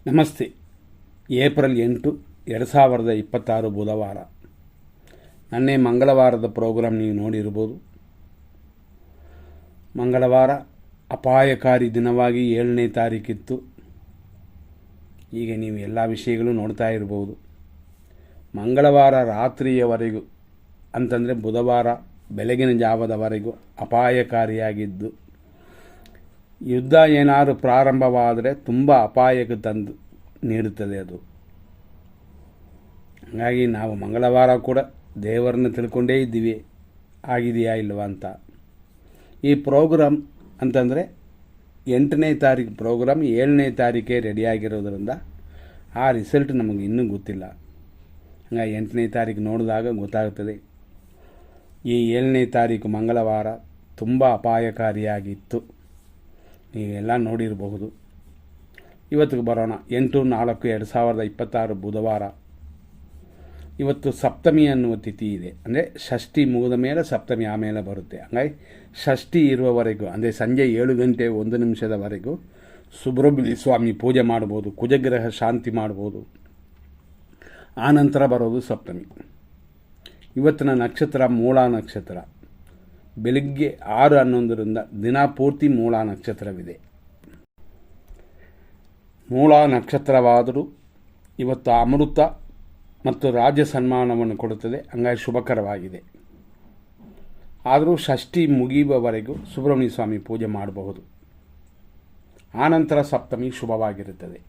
ನಮಸ್ತೆ. ಏಪ್ರಿಲ್ 8, 2026 ಬುಧವಾರ. ನನ್ನೇ ಮಂಗಳವಾರದ ಪ್ರೋಗ್ರಾಂ ನೀವು ನೋಡಿರ್ಬೋದು. ಮಂಗಳವಾರ ಅಪಾಯಕಾರಿ ದಿನವಾಗಿ 7ನೇ ತಾರೀಕಿತ್ತು. ಈಗ ನೀವು ಎಲ್ಲ ವಿಷಯಗಳು ನೋಡ್ತಾ ಇರ್ಬೋದು. ಮಂಗಳವಾರ ರಾತ್ರಿಯವರೆಗೂ ಅಂತಂದರೆ ಬುಧವಾರ ಬೆಳಗಿನ ಜಾವದವರೆಗೂ ಅಪಾಯಕಾರಿಯಾಗಿದ್ದು, ಯುದ್ಧ ಏನಾದರೂ ಪ್ರಾರಂಭವಾದರೆ ತುಂಬ ಅಪಾಯಕ್ಕೆ ತಂದು ನೀಡುತ್ತದೆ ಅದು. ಹಾಗಾಗಿ ನಾವು ಮಂಗಳವಾರ ಕೂಡ ದೇವರನ್ನು ತಿಳ್ಕೊಂಡೇ ಇದ್ದೀವಿ, ಆಗಿದೆಯಾ ಇಲ್ವಾ ಅಂತ. ಈ ಪ್ರೋಗ್ರಾಮ್ ಅಂತಂದರೆ 8ನೇ ತಾರೀಕು ಪ್ರೋಗ್ರಾಮ್ 7ನೇ ತಾರೀಕೆ ರೆಡಿಯಾಗಿರೋದ್ರಿಂದ ಆ ರಿಸಲ್ಟ್ ನಮಗೆ ಇನ್ನೂ ಗೊತ್ತಿಲ್ಲ. ಹಾಗಾಗಿ 8ನೇ ತಾರೀಕು ನೋಡಿದಾಗ ಗೊತ್ತಾಗುತ್ತದೆ. ಈ 7ನೇ ತಾರೀಕು ಮಂಗಳವಾರ ತುಂಬ ಅಪಾಯಕಾರಿಯಾಗಿತ್ತು, ನೀವೆಲ್ಲ ನೋಡಿರಬಹುದು. ಇವತ್ತಿಗೆ ಬರೋಣ. 8/4/2026 ಬುಧವಾರ. ಇವತ್ತು ಸಪ್ತಮಿ ಅನ್ನುವ ತಿಥಿ ಇದೆ. ಅಂದರೆ ಷಷ್ಠಿ ಮುಗಿದ ಮೇಲೆ ಸಪ್ತಮಿ ಆಮೇಲೆ ಬರುತ್ತೆ. ಹಾಗಾಗಿ ಷಷ್ಠಿ ಇರುವವರೆಗೂ ಅಂದರೆ ಸಂಜೆ 7 ಗಂಟೆ 1 ನಿಮಿಷದವರೆಗೂ ಸುಬ್ರಹ್ಮಣ್ಯ ಸ್ವಾಮಿ ಪೂಜೆ ಮಾಡ್ಬೋದು, ಕುಜಗ್ರಹ ಶಾಂತಿ ಮಾಡ್ಬೋದು. ಆನಂತರ ಬರೋದು ಸಪ್ತಮಿ. ಇವತ್ತಿನ ನಕ್ಷತ್ರ ಮೂಲ ನಕ್ಷತ್ರ. ಬೆಳಿಗ್ಗೆ 6:11 ದಿನ ಪೂರ್ತಿ ಮೂಲ ನಕ್ಷತ್ರವಿದೆ. ಮೂಲ ನಕ್ಷತ್ರವಾದರೂ ಇವತ್ತು ಅಮೃತ ಮತ್ತು ರಾಜ್ಯ ಸನ್ಮಾನವನ್ನು ಕೊಡುತ್ತದೆ. ಹಂಗಾಗಿ ಶುಭಕರವಾಗಿದೆ. ಆದರೂ ಷಷ್ಠಿ ಮುಗಿಯುವವರೆಗೂ ಸುಬ್ರಹ್ಮಣ್ಯ ಸ್ವಾಮಿ ಪೂಜೆ ಮಾಡಬಹುದು. ಆನಂತರ ಸಪ್ತಮಿ ಶುಭವಾಗಿರುತ್ತದೆ.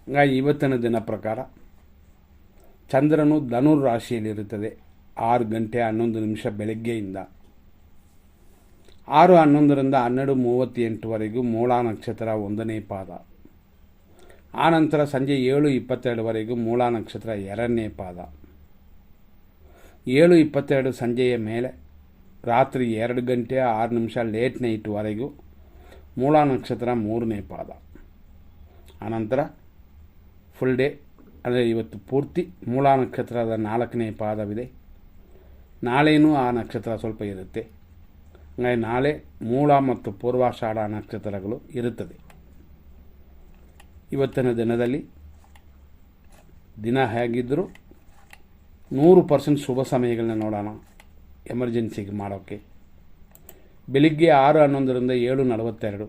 ಹಂಗಾಗಿ ಇವತ್ತಿನ ದಿನ ಪ್ರಕಾರ ಚಂದ್ರನು ಧನುರ್ ರಾಶಿಯಲ್ಲಿರುತ್ತದೆ. 6 ಗಂಟೆ 11 ನಿಮಿಷ ಬೆಳಗ್ಗೆಯಿಂದ 6:11 12:38 ಮೂಲ ನಕ್ಷತ್ರ 1ನೇ ಪಾದ. ಆನಂತರ ಸಂಜೆ 7:22 ಮೂಲ ನಕ್ಷತ್ರ 2ನೇ ಪಾದ. 7:22 ಸಂಜೆಯ ಮೇಲೆ ರಾತ್ರಿ 2 ಗಂಟೆ 6 ನಿಮಿಷ ಲೇಟ್ ನೈಟ್ವರೆಗೂ ಮೂಲ ನಕ್ಷತ್ರ 3ನೇ ಪಾದ. ಆನಂತರ ಫುಲ್ ಡೇ ಅಂದರೆ ಇವತ್ತು ಪೂರ್ತಿ ಮೂಲ ನಕ್ಷತ್ರದ 4ನೇ ಪಾದವಿದೆ. ನಾಳೆಯೂ ಆ ನಕ್ಷತ್ರ ಸ್ವಲ್ಪ ಇರುತ್ತೆ. ಹಾಗಾಗಿ ನಾಳೆ ಮೂಲ ಮತ್ತು ಪೂರ್ವಾಷಾಢ ನಕ್ಷತ್ರಗಳು ಇರುತ್ತದೆ. ಇವತ್ತಿನ ದಿನದಲ್ಲಿ ದಿನ ಹೇಗಿದ್ದರೂ 100% ಶುಭ ಸಮಯಗಳನ್ನ ನೋಡೋಣ. ಎಮರ್ಜೆನ್ಸಿಗೆ ಮಾಡೋಕ್ಕೆ ಬೆಳಿಗ್ಗೆ 6:11 7:42,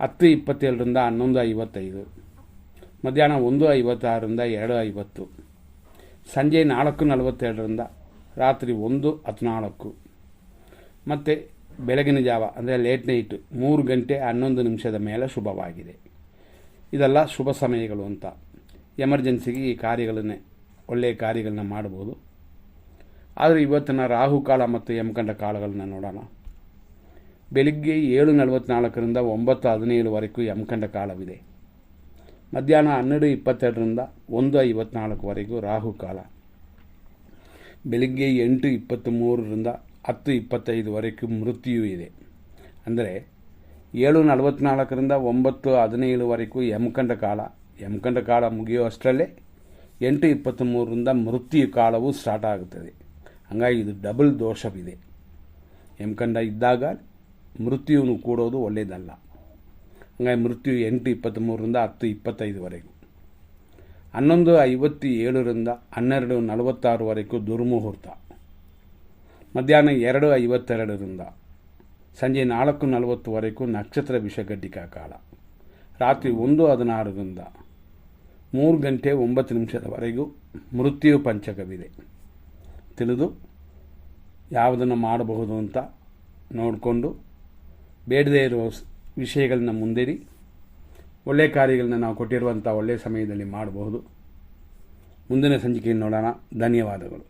10:27 11:55, ಮಧ್ಯಾಹ್ನ 1:56 2:50, ಸಂಜೆ 4:47 ರಾತ್ರಿ 1:14 ಮತ್ತು ಬೆಳಗಿನ ಜಾವ ಅಂದರೆ ಲೇಟ್ ನೈಟ್ 3 ಗಂಟೆ 11 ನಿಮಿಷದ ಮೇಲೆ ಶುಭವಾಗಿದೆ. ಇದೆಲ್ಲ ಶುಭ ಸಮಯಗಳು ಅಂತ. ಎಮರ್ಜೆನ್ಸಿಗೆ ಈ ಕಾರ್ಯಗಳನ್ನೇ ಒಳ್ಳೆಯ ಕಾರ್ಯಗಳನ್ನ ಮಾಡ್ಬೋದು. ಆದರೆ ಇವತ್ತಿನ ರಾಹುಕಾಲ ಮತ್ತು ಯಮಕಂಡ ಕಾಲಗಳನ್ನ ನೋಡೋಣ. ಬೆಳಿಗ್ಗೆ 7:44 9:17 ಯಮಕಂಡ ಕಾಲವಿದೆ. ಮಧ್ಯಾಹ್ನ 12:22 1:54 ರಾಹುಕಾಲ. ಬೆಳಿಗ್ಗೆ 8:23 10:25 ಮೃತ್ಯು ಇದೆ. ಅಂದರೆ 7:44 9:17 ಯಮಕಂಡ ಕಾಲ. ಯಮಕಂಡ ಕಾಲ ಮುಗಿಯೋ ಅಷ್ಟರಲ್ಲೇ 8:23 ಮೃತ್ಯು ಕಾಲವು ಸ್ಟಾರ್ಟ್ ಆಗುತ್ತದೆ. ಹಾಗಾಗಿ ಇದು ಡಬಲ್ ದೋಷವಿದೆ. ಯಮಕಂಡ ಇದ್ದಾಗ ಮೃತ್ಯುವನ್ನು ಕೂಡೋದು ಒಳ್ಳೆಯದಲ್ಲ. ಹಾಗಾಗಿ ಮೃತ್ಯು 8:23 10:25 11:57 12:46 ದುರ್ಮುಹೂರ್ತ. ಮಧ್ಯಾಹ್ನ 2:52 ಸಂಜೆ 4:40 ನಕ್ಷತ್ರ ವಿಷಗಡ್ಡಿಕಾ ಕಾಲ. ರಾತ್ರಿ 1:16 3 ಗಂಟೆ 9 ನಿಮಿಷದವರೆಗೂ ಮೃತ್ಯು ಪಂಚಕವಿದೆ. ತಿಳಿದು ಯಾವುದನ್ನು ಮಾಡಬಹುದು ಅಂತ ನೋಡಿಕೊಂಡು ಬೇಡದೇ ಇರುವ ವಿಷಯಗಳನ್ನ ಮುಂದೇರಿ ಒಳ್ಳೆಯ ಕಾರ್ಯಗಳನ್ನ ನಾವು ಕೊಟ್ಟಿರುವಂಥ ಒಳ್ಳೆಯ ಸಮಯದಲ್ಲಿ ಮಾಡಬಹುದು. ಮುಂದಿನ ಸಂಚಿಕೆಯನ್ನು ನೋಡೋಣ. ಧನ್ಯವಾದಗಳು.